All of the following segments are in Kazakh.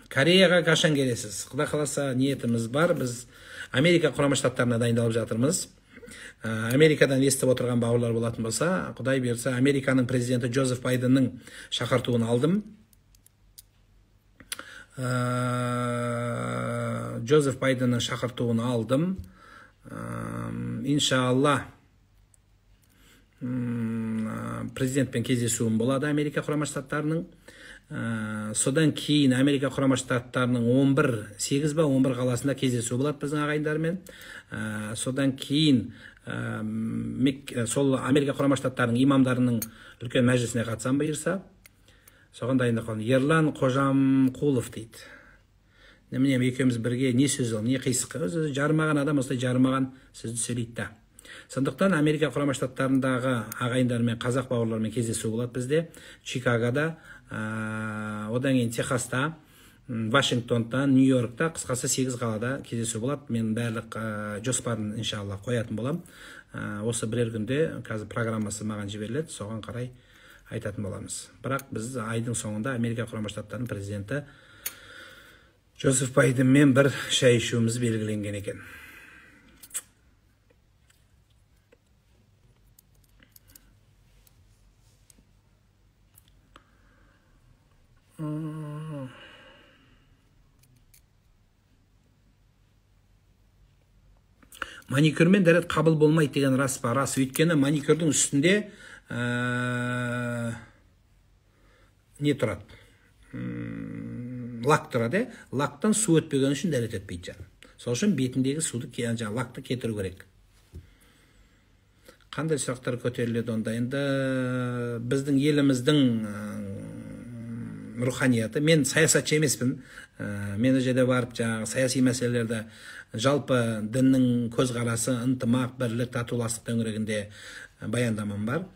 Кореяға қашан келесіз? Құда қаласа ниетіміз бар. Біз Америка Құрама Штаттарына дайындалып жатырмыз. Америкадан естіп отырған бауырлар болатын болса, Құдай берсе, Американың президенті Джозеф Байденнің шақыртуын алдым. Джозеф Байденнің шақыртуын алдым. Иншалла президентпен кездесуім болады Америка Құрама Штаттарының. Содан кейін Америка Құрама Штаттарының 8 ба 11 қаласында кездесу болады біздің ағайындармен. Содан кейін сол Америка Құрама Штаттарының имамдарының үлкен мәжілісіне қатысам бұйырса, соған дайындық қалдым. Ерлан Қожамқұлов дейді. Міне екеуміз бірге не сөз ол, не қисық. Өзі жарымаған адам осылай жарымаған сөзді сөйлейді да. Сондықтан Америка Құрама Штаттарындағы ағайындармен, қазақ бауырлармен кездесу болады бізде. Чикагода, одан кейін Техаста, Вашингтонда, Нью-Йоркта, қысқасы 8 қалада кездесу болады. Мен барлық жоспарын иншалла қоятын болам. Осы бірер күнде қазір программасы маған жіберіледі, соған қарай айтатын боламыз. Бірақ біз айдың соңында Америка Құрама Штаттарының президенті Джозеф Байденмен бір шай ішуіміз белгіленген екен. Маникюрмен дәрет қабыл болмайды деген рас па? Рас. Өйткені маникюрдің үстінде не тұрады? Лак тұрады. Лактан су өтпеген үшін дәрет өтпейді жан. Сол үшін бетіндегі суды, лакты кетіру керек. Қандай сұрақтар көтеріледі онда? Енді біздің еліміздің руханияты, мен саясатшы емеспін. Мен жерде барып саяси мәселелерді, жалпы діннің көзқарасы, ынтымақ, бірлік, татуластық төңірегінде баяндамам бар.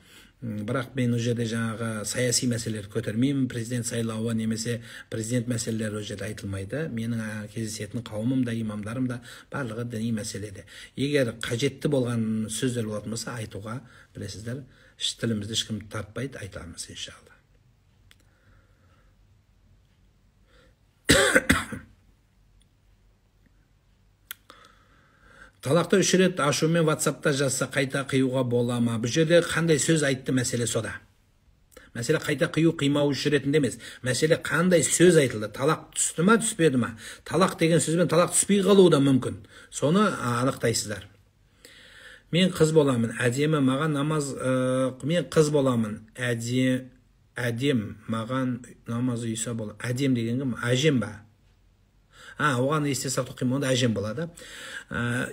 Бірақ мен жерде саяси мәселелер көтермеймін. Президент сайлауы немесе президент мәселелері жерде айтылмайды. Менің кездесетін қауымым да, имамдарым да барлығы діни мәселеде. Егер қажетті болған сөздер болатын болса, айтуға, білесіздер, тілімізді ешкім тартпайды, айтамыз иншалла. Талақты 3 рет ашумен WhatsApp-та жазса қайта қиюға бола ма? Бұл жерде қандай сөз айтты, мәселе сода. Мәселе қайта қию, қимау 3 ретінде емес. Мәселе қандай сөз айтылды? Талақ түсті ма, түспеді ма? Талақ деген сөзбен талақ түспей қалуы да мүмкін. Соны анықтайсыздар. Мен қыз боламын, әдемі маған намаз, мен қыз боламын, әдем маған намаз үйса болады. Әдем деген кім? Әжем ба? Оған есте сақтық қима, онда әжем болады.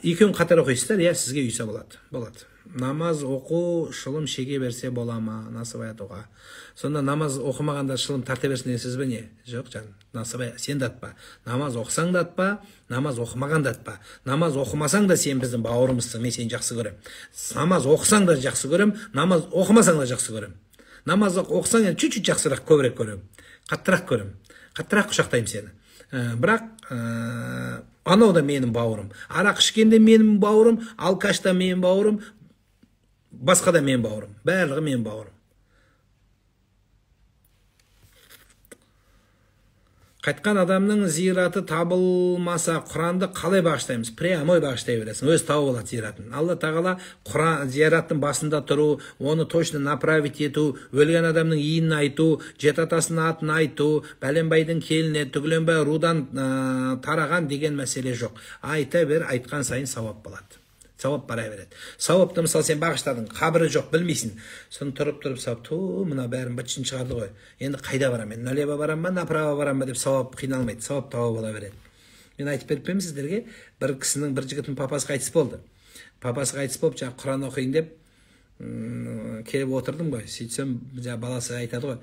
Екеуін қатар оқисыздар, сізге үйса болады. Намаз оқу шылым шеге берсе бола ма? Насыбай атуға. Сонда намаз оқымағанда шылым тарта берсін деген сөз бе не? Жоқ жан, Насыбай, сен де атпа. Намаз оқысаң да атпа, намаз оқымаған да атпа. Намаз оқымасаң да сен біздің бауырымызсың, мен сені жақсы көрем. Намаз оқысаң да жақсы көрем, намаз оқымасаң да жақсы көрем. Намаз оқысаң чуть-чуть жақсырақ, көбірек көрем. Қаттырақ көрем. Қаттырақ құшақтайым сені. Бірақ анау да менің бауырым. Арақ ішкенде менің бауырым, алкаш та менің бауырым, басқа да менің бауырым. Барлығы менің бауырым. Қайтқан адамның зираты табылмаса, Құранды қалай бағыштаймыз? Прямой бағыштай бересің, өз тауып алады зиратын. Алла тағала Құран зираттың басында тұру, оны точно направить ету, өлген адамның иінін айту, жет атасының атын айту, бәленбайдың келіне, түгіленбай рудан тараған деген мәселе жоқ. Айта бер, айтқан сайын сауап болады. Сауап бара береді. Сауапты мысалы сен бағыштадың, қабірі жоқ, білмейсің. Соны тұрып сауап, мына бәрін бітшін шығарды ғой. Енді қайда барам? Мен налево барам ба, направо барам ба деп сауап қиналмайды. Сауап тауып ала береді. Мен айтып беріп пем сіздерге, бір кісінің, бір жігіттің папасы қайтыс болды. Папасы қайтыс болып, Құран оқиын деп келіп отырдым ғой. Сөйтсем, баласы айтады ғой,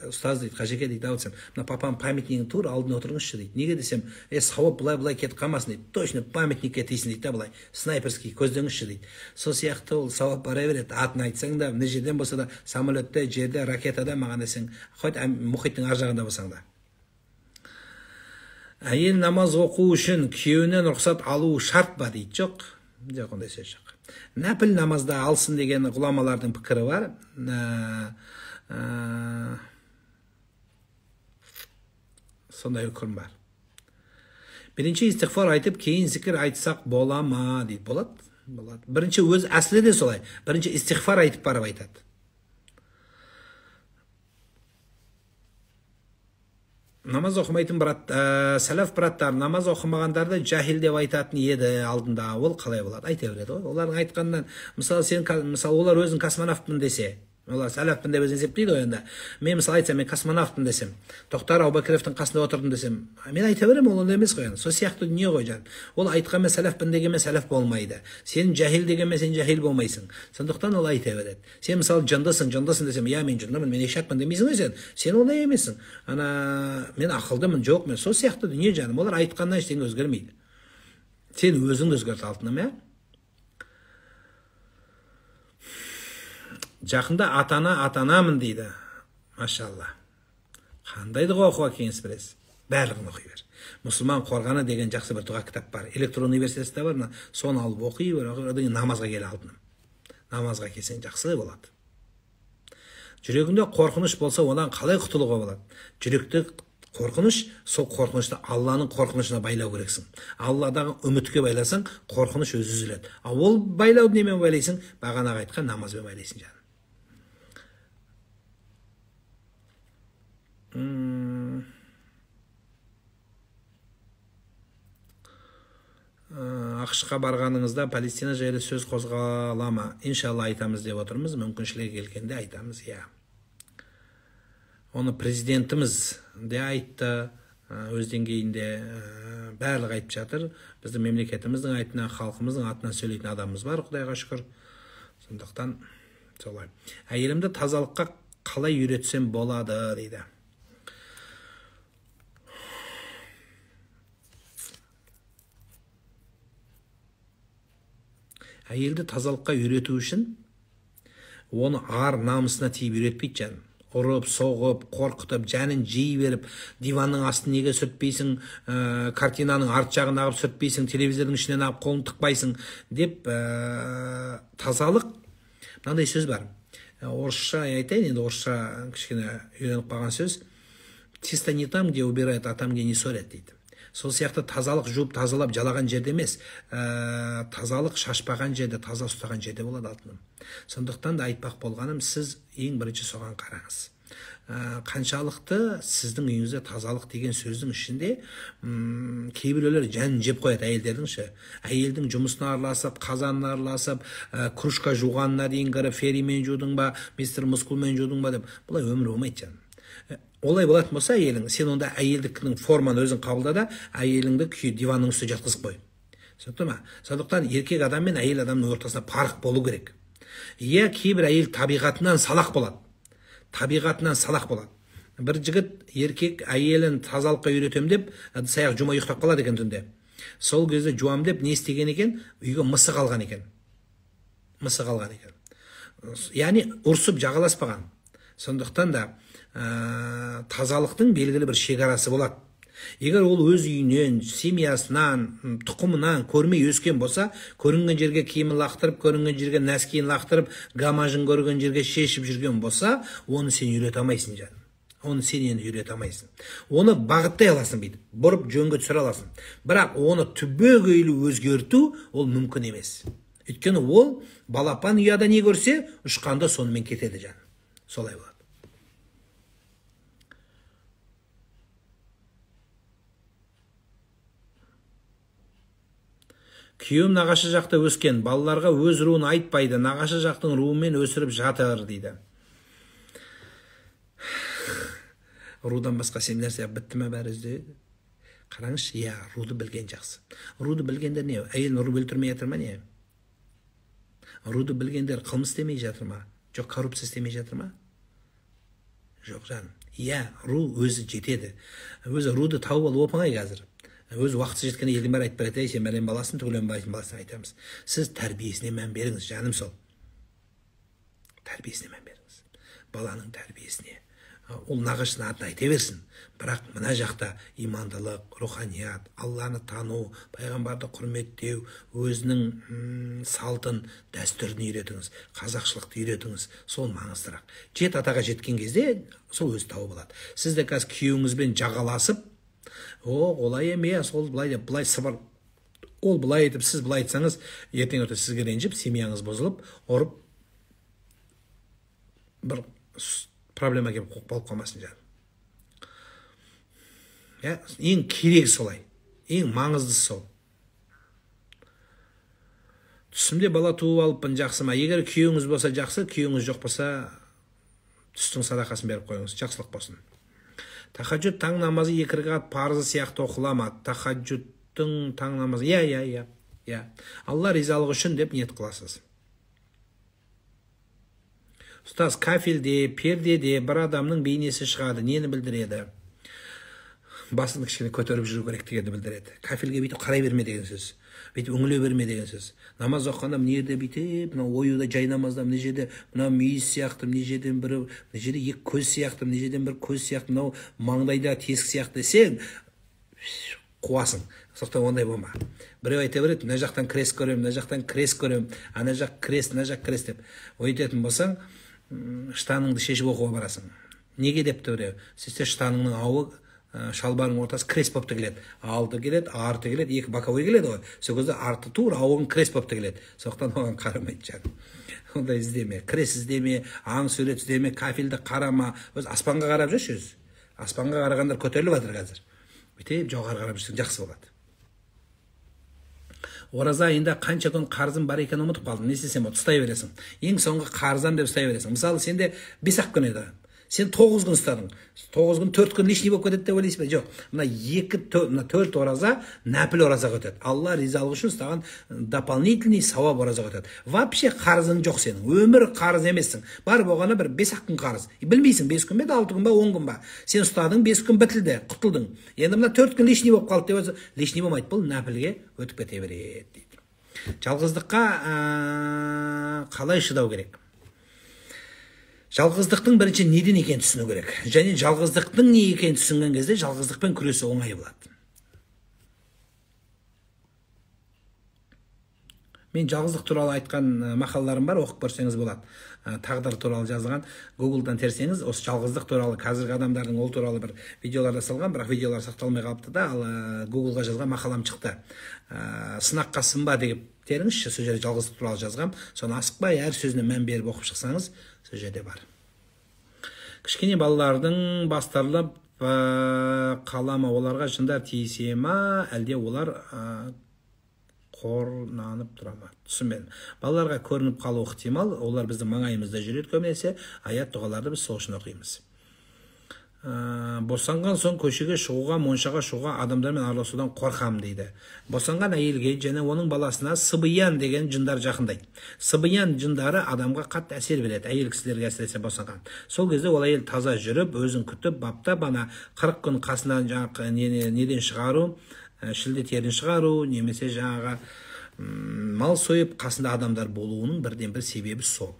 ұстаз дейді, Қажеке дейді, алсам, мына папам памятнигінің тура алдына отырыңызшы дейді. Неге десем, сауап былай кетіп қалмасын дейді. Точно памятникке тиісін дейді, былай снайперский көздеңізші дейді. Сол сияқты ол сауап бара береді. Атын айтсаң да, мына жерден болса да, самолетте, жерде, ракетада маған десең, хоть мұхиттың ар жағында болсаң да. Әйел намаз оқу үшін күйеуінен рұқсат алу шарт ба дейді. Жоқ, ондай сөз жоқ. Нәпіл намазда алсын деген ғұламалардың пікірі бар. Сондай үкім бар. Бірінші истиғфар айтып, кейін зікір айтсақ бола ма дейді. Болады? Болады. Бірінші өз әсілі де солай. Бірінші истиғфар айтып барып айтады. Намаз оқымайтын сәләф браттар намаз оқымағандарды жахил деп айтатын еді алдында. Ол қалай болады? Айта береді ғой. Олардың айтқанынан, мысалы олар өзін космонавтпын десе, олар сәләфпін деп өзін есептейді ғой енді. Мен мысалы айтсам, мен космонавтпын десем, Тоқтар Әубәкіровтың қасында отырдым десем, мен айта беремін, ол емес қой енді. Сол сияқты дүние ғой жан. Ол айтқанмен сәләфпін дегенмен сәләф болмайды. Сен жахил дегенмен сен жахил болмайсың. Сондықтан ол айта береді. Сен мысалы жындысың десем, я мен жындымын, мен ешақпын демейсің ғой сен. Сен ондай емессің. Мен ақылдымын, жоқ мен. Сол сияқты дүние жаным. Олар айтқаннан ештеңе өзгермейді. Сен өзіңді өзгерт алтыным, иә? Жақында атанамын дейді. Машалла. Қандайды оқуға кеңес бересіз? Барлығын оқи бер. Мұсылман қорғаны деген жақсы бір дұға кітап бар. Электрон университетте бар. Соны алып оқи бер. Намазға келе алтыным. Намазға келсең жақсы болады. Жүрегінде қорқыныш болса, одан қалай құтылуға болады? Жүректе қорқыныш, сол қорқынышты Алланың қорқынышына байлау керексің. Алладағы үмітке байласаң, қорқыныш өзі үзіледі. Ол байлауды немен байлайсың? Бағанағы айтқан намазбен байлайсың жаным. ақш-қа барғаныңызда Палестина жайлы сөз қозғала ма? Иншалла айтамыз деп отырмыз. Мүмкіншілігі келгенде айтамыз, иә. Оны президентіміз де айтты, өз деңгейінде барлығы айтып жатыр. Біздің мемлекетіміздің айтынан, халқымыздың атынан сөйлейтін адамымыз бар, Құдайға шүкір. Сондықтан солай. Әйелімді тазалыққа қалай үйретсем болады дейді. Әйелді тазалыққа үйрету үшін оны ар намысына тиіп үйретпейді жаным. Ұрып, соғып, қорқытып, жәнін жей беріп, диванның астын неге сүртпейсің, картинаның арт жағын ағып сүртпейсің, телевизордың ішінен ағып қолын тықпайсың деп тазалық. Мынандай сөз бар. Орысша айтайын, енді орысша кішкене үйреніп қалған сөз. Чисто не там, где убирают, а там, где не ссорят дейді. Сол сияқты тазалық жуып, тазалап, жалаған жерде емес, тазалық шашпаған жерде, таза ұстаған жерде болады алтыным. Сондықтан да айтпақ болғаным, сіз ең бірінші соған қараңыз. Қаншалықты сіздің үйіңізде тазалық деген сөздің ішінде кейбіреулер жанын жеп қояды әйелдердің ше. Әйелдің жұмысына араласып, қазанына араласып, кружка жуғанына дейін кіріп, феримен жудың ба, мистер Мускулмен жудың ба деп, бұлай өмір болмайды жаным. Олай болатын болса әйелің, сен онда әйелдіктің форманы өзің қабылда да, әйеліңді диванның үстіне жатқызып қой. Сондықтан еркек адам мен әйел адамның ортасында парық болу керек. Иә, кейбір әйел табиғатынан салақ болады. Бір жігіт еркек әйелін тазалыққа үйретем деп, саяқ жұма ұйықтап қалады екен түнде. Сол кезде жуам деп не істеген екен? Үйге мысы қалған екен. Яғни ұрсып жағаласпаған. Сондықтан да тазалықтың белгілі бір шекарасы болады. Егер ол өз үйінен, семьясынан, тұқымынан көрмей өскен болса, көрінген жерге киімін лақтырып, көрінген жерге нәскиін лақтырып, гамажын көрген жерге шешіп жүрген болса, оны сен үйрете алмайсың жаным. Оны бағыттай аласың бейді, бұрып жөнге түсіре аласың. Бірақ оны түбегейлі өзгерту ол мүмкін емес. Өйткені ол балапан ұяда не көрсе, ұшқанда сонымен кетеді жаным. Солай болады. Күйеуім нағашы жақта өскен, балаларға өз руын айтпайды, нағашы жақтың руымен өсіріп жатыр дейді. Рудан басқа семнәрсе бітті ме бәрі ізде? Қараңыз, иә, руды білген жақсы. Руды білгендер не? Әйелін ұрып өлтірмей жатыр ма не? Руды білгендер қылмыс істемей жатыр ма? Жоқ, коррупция істемей жатыр ма? Жоқ жаным. Иә, ру өзі жетеді. Өзі руды тауып алу оп-оңай қазір. Өз уақытсы жеткенде елдің бәрі айтып барады, сен бәлен баласын, түгілен баласын айтамыз. Сіз тәрбиесіне мән беріңіз, жаным сол. Тәрбиесіне мән беріңіз. Баланың тәрбиесіне. Ол нағашысына атын айта берсін. Бірақ мына жақта имандылық, руханият, Алланы тану, пайғамбарды құрметтеу, өзінің салтын, дәстүрін үйретіңіз, қазақшылықты үйретіңіз. Сол маңыздырақ. Жет атаға жеткен кезде сол өзі тауып алады. Сіз де қазір күйеуіңізбен жағаласып, олай емес, ол былай деп, былай сыбыр, ол былай етіп, сіз былай айтсаңыз, ертең өте сізге ренжіп, семьяңыз бұзылып, ұрып, бір проблема келіп болып қалмасын жаным. Ең керек солай, ең маңыздысы сол. Түсімде бала туып алыппын, жақсы ма? Егер күйеуіңіз болса жақсы, күйеуіңіз жоқ болса, түстің садақасын беріп қойыңыз, жақсылық болсын. Тахаджуд таң намазы 2 ракат парызы сияқты оқылама. Тахаджудтың таң намазы, иә. Алла ризалығы үшін деп ниет қыласыз. Ұстаз, кафелде, пердеде бір адамның бейнесі шығады, нені білдіреді? Басыңды кішкене көтеріп жүру керек дегенді білдіреді. Кафелге бүйтіп қарай берме деген сөз. Бүйтіп үңіле берме деген сөз. Намаз оқығанда мына жерде бүйтіп, мына оюда жай намазда мына жерде мына мүйіз сияқты, мына жерден бір, мына жерде 2 көз сияқты, мына жерден бір көз сияқты, мынау маңдайда тесік сияқты десең, қуасың. Сондықтан ондай болма. Біреу айта береді, мына жақтан крес көрем, мына жақтан крес көрем, ана жақ крес, мына жақ крес деп. Өйтетін болсаң, штаныңды шешіп оқуға барасың. Неге депті біреу? Сөйтсе штаныңның ауы шалбарының ортасы крес болып келеді. Алды келеді, арты келеді, 2 боковой келеді ғой. Сол кезде арты тура, ауың крес болып келеді. Сондықтан оған қарамайды жаным. Ондай іздеме, крес іздеме, аң сурет іздеме, кафелді қарама. Өз аспанға қарап жүрші өзі. Аспанға қарағандар көтеріліп жатыр қазір. Бүйтіп жоғары қарап жүрсең жақсы болады. Ораза айында қанша күн қарызым бар екенін ұмытып қалдым. Не істесем болады? Ұстай бересің. Ең соңғы қарызам деп ұстай бересің. Мысалы, сенде 5-ақ күн еді. Сен 9 күн ұстадың. 9 күн 4 күн лишний болып кетеді деп ойлайсыз ба? Жоқ. Мына 4 ораза нәпіл оразаға өтеді. Алла ризалығы үшін ұстаған дополнительный сауап оразаға өтеді. Вообще қарызың жоқ сенің. Өмір қарыз емессің. Бар болғаны бір 5-ақ күн қарыз. Білмейсің 5 күн бе, 6 күн ба, 10 күн ба. Сен ұстадың, 5 күн бітілді, құтылдың. Енді мына 4 күн лишний болып қалды деп, лишний болмайды, бұл нәпілге өтіп кете береді дейді. Жалғыздыққа қалай шыдау керек? Жалғыздықтың бірінші неден екенін түсіну керек. Және жалғыздықтың не екенін түсінген кезде жалғыздықпен күресу оңай болады. Мен жалғыздық туралы айтқан мақалаларым бар, оқып көрсеңіз болады. Тағдыр туралы жазылған, Google-дан терсеңіз, осы жалғыздық туралы, қазіргі адамдардың ол туралы бір видеолар жасалған, бірақ видеолар сақталмай қалыпты да, ал Google-ға жазған мақалам шықты. Сынаққа сынба деп теріңізші, сол жерде жалғыздық туралы жазғам, соны асықпай әр сөзіне мән беріп оқып шықсаңыз, сол жерде бар. Кішкене балалардың бастарылып қалама, оларға жындар тиісе ма, әлде олар қорнанып тұра ма? Түсінбедім. Балаларға көрініп қалу ықтимал, олар біздің маңайымызда жүреді көбінесе, аят дұғаларды біз сол үшін оқимыз. Босанған соң көшеге шығуға, моншаға шығуға, адамдармен араласудан қорқам дейді. Босанған әйелге және оның баласына сыбиян деген жындар жақындайды. Сыбиян жындары адамға қатты әсер береді, әйел кісілерге әсіресе босанған. Сол кезде ол әйел таза жүріп, өзін күтіп, баптап, ана 40 күн қасынан неден шығару, шілде терін шығару, немесе жаңағы мал сойып қасында адамдар болуының бірден бір себебі сол.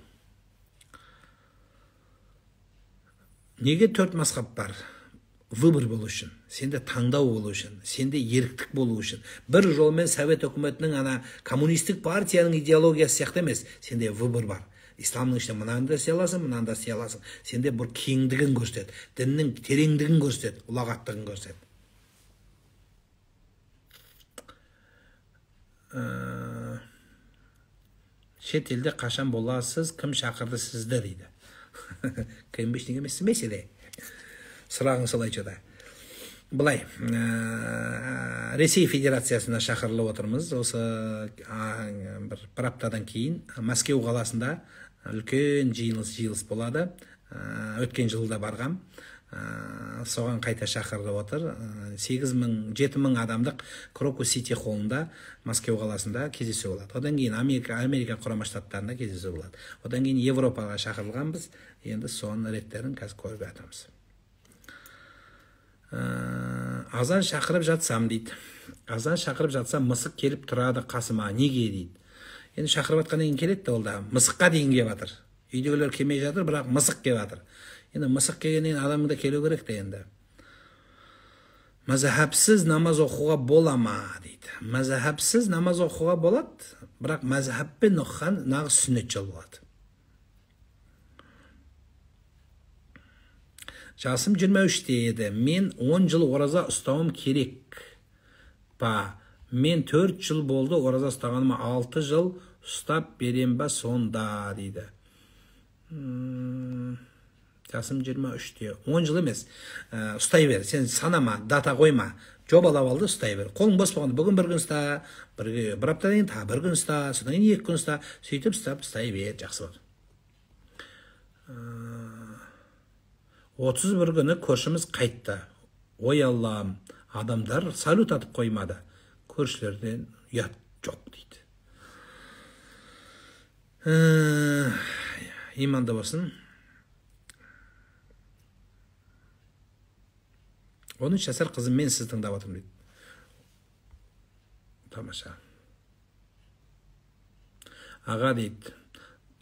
Неге 4 мазхаб бар? Выбор болу үшін, сенде таңдау болу үшін, сенде еріктік болу үшін. Бір жолмен Совет өкіметінің ана коммунистік партияның идеологиясы сияқты емес, сенде выбор бар. Исламның ішінде мынаны да істей аласың, мынаны да істей аласың. Сенде бір кеңдігін көрсетеді, діннің тереңдігін көрсетеді, ұлағаттығын көрсетеді. Шет елде қашан боласыз, кім шақырды сізді дейді. Кім бешнеге емесі мәселе. Сұрағың солай жода. Бұлай, Ресей Федерациясына шақырылып отырмыз. Осы бір аптадан кейін Мәскеу қаласында үлкен жиылыс болады. Өткен жылда барғам. Соған қайта шақырылып отыр. 7 мың адамдық Крокус Сити холлында Мәскеу қаласында кездесу болады. Одан кейін Америка құрама штаттарында кездесу болады. Одан кейін Европаға шақырылғанбыз. Енді соның реттерін қазір көріп жатырмыз. Азан шақырып жатсам дейді. Азан шақырып жатсам мысық келіп тұрады қасыма. Неге дейді. Енді шақырып жатқаннан кейін келеді, ол да мысыққа дейін келіп жатыр. Үйдегілер келмей жатыр, бірақ мысық келіп жатыр. Енді мысық келгеннен адамың да келу керек те енді. Мәзһәбсіз намаз оқуға бола ма дейді. Мәзһәбсіз намаз оқуға болады, бірақ мәзһәбпен оқыған нағыз сүннет жол болады. Жасым 23 еді. Мен 10 жыл ораза ұстауым керек па? Мен 4 жыл болды ораза ұстағаныма, 6 жыл ұстап берем ба сонда дейді. Жасым 23-те. 10 жыл емес. Ұстай бер. Сен санама, дата қойма. Жобалап алды, ұстай бер. Қолың бос болғанда бүгін бір күн ұста, бір аптадан кейін тағы бір күн ұста, содан кейін 2 күн ұста, сөйтіп ұстай бер, жақсы бол. 31 күні көршіміз қайтты. Ой Аллам, адамдар салют атып қоймады. Көршілерден ұят жоқ дейді. Иманды болсын. 13 жасар қызым, мен сізді тыңдап отырмын дейді. Тамаша. Аға дейді,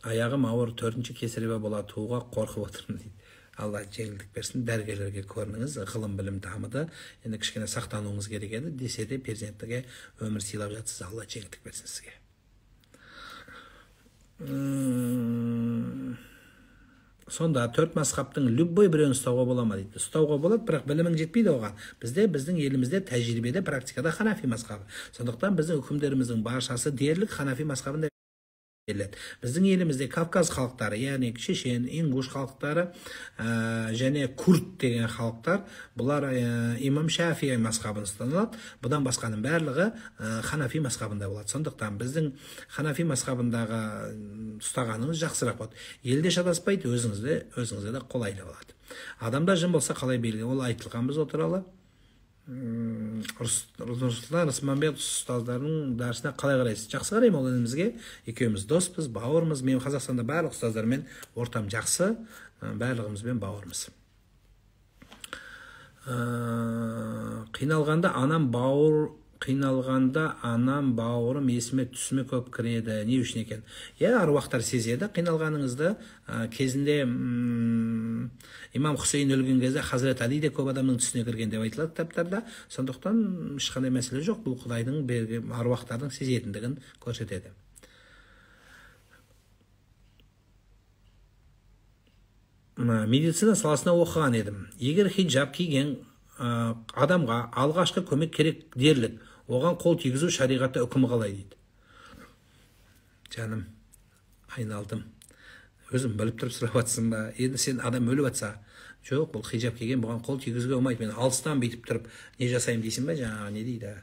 аяғым ауыр, 4-ші кесарево бола, туға қорқып отырмын дейді. Алла жеңілдік берсін, дәрігерлерге көрініңіз, ғылым білім дамыды, енді кішкене сақтануыңыз керек еді, десе де перзенттіге өмір сыйлап жатсыз, Алла жеңілдік берсін сізге. Сонда 4 мазхабтың любой біреуін ұстауға бола ма дейді. Ұстауға болады, бірақ білімің жетпейді оған. Біздің елімізде тәжірибеде, практикада Ханафи мазхабы. Сондықтан біздің үкімдеріміздің баршасы дерлік Ханафи мазхабында беріледі. Біздің елімізде Кавказ халықтары, яғни шешен, ингуш халықтары және курд деген халықтар, бұлар имам Шафии мазхабын ұстанылады. Бұдан басқаның барлығы Ханафи мазхабында болады. Сондықтан біздің Ханафи мазхабындағы ұстағаныңыз жақсырақ болады. Елде шатаспайды, өзіңізде де қолайлы болады. Адамда жын болса қалай белгілі? Ол айтылған біз отыралы. Нұрсұлтан Рысманбет ұстаздарының дәрісіне қалай қарайсыз? Жақсы қараймын, ол інімізге. Екеуміз доспыз, бауырмыз. Мен Қазақстанда барлық ұстаздармен ортам жақсы, барлығымызбен бауырмыз. Қиналғанда анам бауырым есіме түсіме көп кіреді. Не үшін екен? Аруақтар сезеді қиналғаныңызды. Кезінде имам Хусейн өлген кезде Хазірет Али де көп адамның түсіне кірген деп айтылады кітаптарда. Сондықтан ешқандай мәселе жоқ. Бұл Құдайдың берген аруақтардың сезетіндігін көрсетеді. Медицина саласына оқыған едім. Егер хиджаб киген адамға алғашқы көмек керек дерлік, оған қол тигізу шариғатта үкімі қалай дейді. Жаным, айналдым. Өзім біліп тұрып сұрап жатсың ба? Енді сен адам өліп жатса, жоқ, бұл хиджаб киген, бұған қол тигізуге болмайды. Мен алыстан бүйтіп тұрып не жасаймын дейсің ба? Жаңағы не дейді?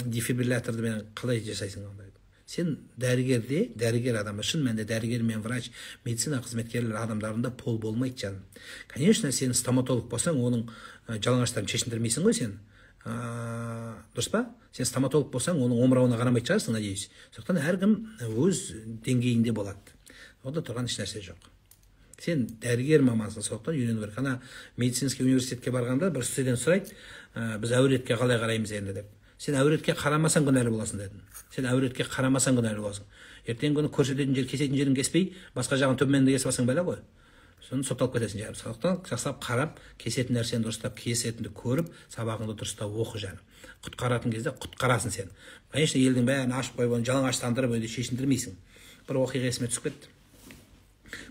Дефибрилляторды мен қалай жасайсың ондай? Сен дәрігер адам, шын мәнінде дәрігер мен врач, медицина қызметкерлер адамдарында пол болмайды, жаным. Конечно, сен стоматолог болсаң, оның жалаңаштарын шешіндірмейсің ғой сен. Дұрыс па? Сен стоматолог болсаң, оның омырауына қарамайды шығарсың, надеюсь. Сондықтан әркім өз деңгейінде болады. Ода тұрған еш нәрсе жоқ. Сен дәрігер мамансың, сондықтан үйрену керек. Ана медицинский университетке барғанда бір студент сұрайды, біз әуретке қалай қараймыз енді деп. Сен әуретке қарамасаң күнәлі боласың дедім. Сен әуретке қарамасаң күнәлі боласың. Ертең күні көрсететін жер, кесетін жерін кеспей, басқа жағын төменді кесіп алсаң бәле ғой. Соны сотталып кетесің жаным. Сондықтан жақсылап қарап, кесетін нәрсені дұрыстап, кесетінді көріп, сабағыңды дұрыстап оқы жаным. Құтқаратын кезде құтқарасың сен. Конечно, елдің бәрін ашып қойып, жалаңаштандырып, өйде шешіндірмейсің. Бір оқиға есіме түсіп кетті.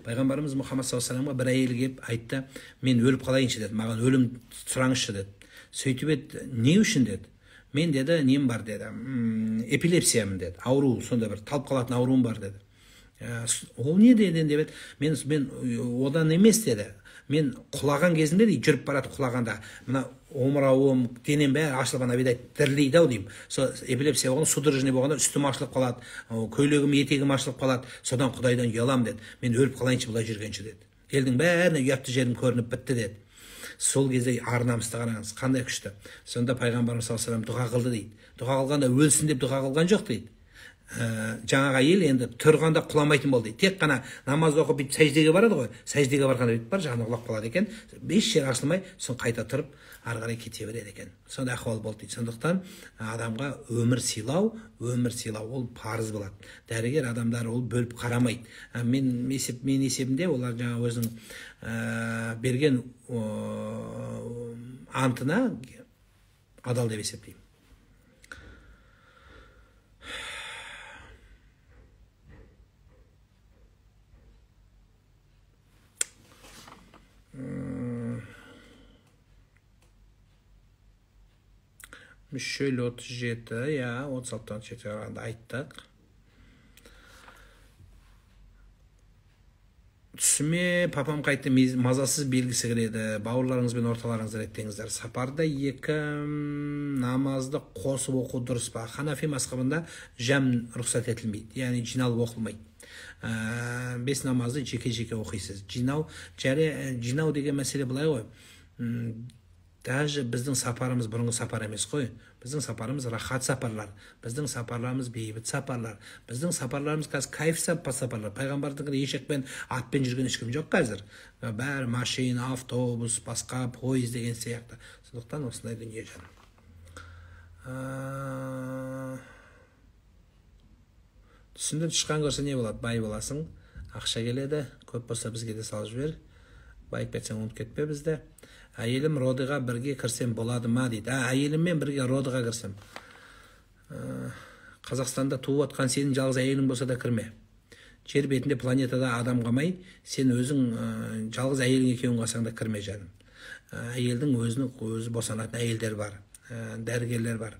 Пайғамбарымыз Мұхаммад саллаллаху алейхи ва саллям бір әйел келіп айтты, мен өліп қалайыншы деді, маған өлім сұраңызшы деді. Сөйтіп еді, не үшін деді? Мен деді, нем бар деді, эпилепсиямын деді, ауру, сонда бір талып қалатын ауруым бар деді. Ол не деді деп еді, мен одан емес деді, мен құлаған кезінде дейді, жүріп барады құлағанда, мына омырауым, денем бәрі ашылған абидай дірілейді ау деймін. Эпилепсия болғанда, судорожный болғанда үстім ашылып қалады, көйлегім, етегім ашылып қалады, содан Құдайдан ұялам деді. Мен өліп қалайыншы бұлай жүргенші деді. Елдің бәріне ұятты жерім көрініп бітті деді. Сол кезде ар-намысты қараңыз, қандай күшті. Сонда пайғамбарымыз саллаллаху алейхи ва саллям дұға қылды дейді. Дұға қылғанда өлсін деп дұға қылған жоқ дейді. Жаңағы әйел енді тұрғанда құламайтын болды дейді. Тек қана намаз оқып бүйтіп сәждеге барады ғой. Сәждеге барғанда бүйтіп бар, жағына құлап қалады екен. Еш жер ашылмай, соны қайта тұрып, ары қарай кете береді екен. Сондай ахуал болды дейді. Сондықтан адамға өмір сыйлау ол парыз болады. Дәрігер адамдар ол бөліп қарамайды. Мен есебімде олар жаңа өзінің берген антына адал деп есептеймін. мүшел 37, ya 36'dan çekiyor ayttık. Түсіме папам қайтты мазасыз белгісі кіреді. Бауырларыңыз бен орталарыңызды реттеңіздер. Сапарда екі намазды қосып оқу дұрыс па? Ханафи мазхабында жам рұқсат етілмейді. Яғни жиналып оқылмайды. 5 намазды жеке-жеке оқисыз. Жинау деген мәселе былай ғой. Даже біздің сапарымыз бұрынғы сапар емес қой. Біздің сапарымыз рахат сапарлар. Біздің сапарларымыз бейбіт сапарлар. Біздің сапарларымыз қазір кайф сапарлар. Пайғамбардың ешекпен, атпен жүрген ешкім жоқ қазір. Бәрі машина, автобус, басқа пойыз деген сияқты. Сондықтан осындай дүние жаным. Түсінден тышқан көрсе не болады? Бай боласың, ақша келеді, көп болса бізге де салып жібер. Байып кетсең ұмытып кетпе бізде. Әйелім родыға бірге кірсем болады ма дейді. Әйеліммен бірге родыға кірсем. Қазақстанда туып отқан сенің жалғыз әйелің болса да кірме. Жер бетінде планетада адам қалмай, сен өзің жалғыз әйелің екеуін қалсаң да кірме жаным. Әйелдің өзі босанатын әйелдер бар, дәрігерлер бар.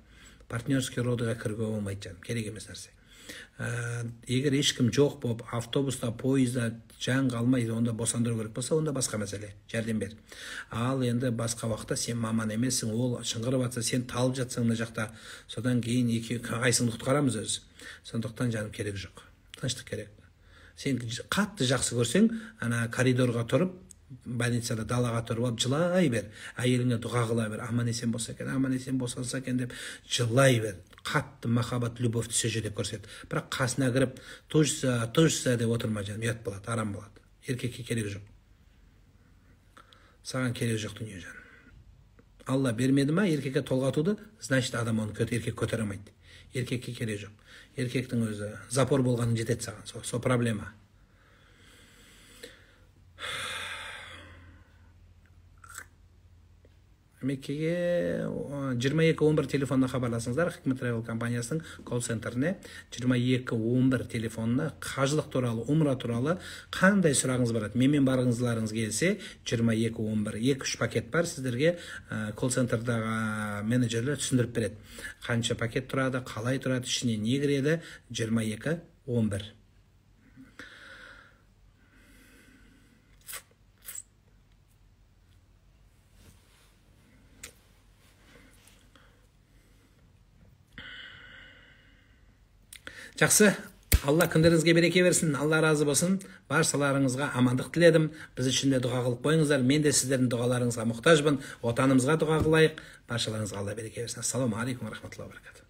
Партнерский родыға кіруге болмайды жаным, керек емес нәрсе. Егер ешкім жоқ болып, автобуста, пойызда жан қалмайды, онда босандыру керек болса, онда басқа мәселе, жәрдем бер. Ал енді басқа уақытта сен маман емессің, ол шыңғырып жатса, сен талып жатсың мына жақта, содан кейін қайсыңды құтқарамыз өзі. Сондықтан жаным керек жоқ, тыныштық керек. Сен қатты жақсы көрсең, ана коридорға тұрып, больницада далаға тұрып алып жылай бер, әйеліңе дұға қыла бер, аман есен болса екен, аман есен болса екен деп жылай бер. Қатты махаббат, любовь түсеше деп көрсет. Бірақ қасына кіріп, тожса деп отырма жаным, ұят болады, арам болады. Еркекке керек жоқ. Саған керек жоқ дүние жаным. Алла бермеді ма еркекке толғатуды, значит адам оны еркек көтере алмайды. Еркекке керек жоқ. Еркектің өзі запор болғанын жетеді саған, со проблема. Меккеге 22-11 телефонына хабарласыңыздар. Хикмет Travel компаниясының колл-центріне 22-11 телефонына қажылық туралы, умра туралы қандай сұрағыңыз барады? Менмен барыңызларыңыз келсе 22-11 2-3 пакет бар, сіздерге колл-центрдағы менеджерлер түсіндіріп береді. Қанша пакет тұрады, қалай тұрады, ішіне не кіреді? 22-11. Жақсы, Алла күндеріңізге береке берсін, Алла разы болсын. Баршаларыңызға амандық тіледім. Біз үшін де дұға қылып қойыңыздар. Мен де сіздердің дұғаларыңызға мұқтажбын. Отанымызға дұға қылайық. Баршаларыңызға Алла береке берсін. Ассаламу алейкум ва рахматуллахи ва баракатух.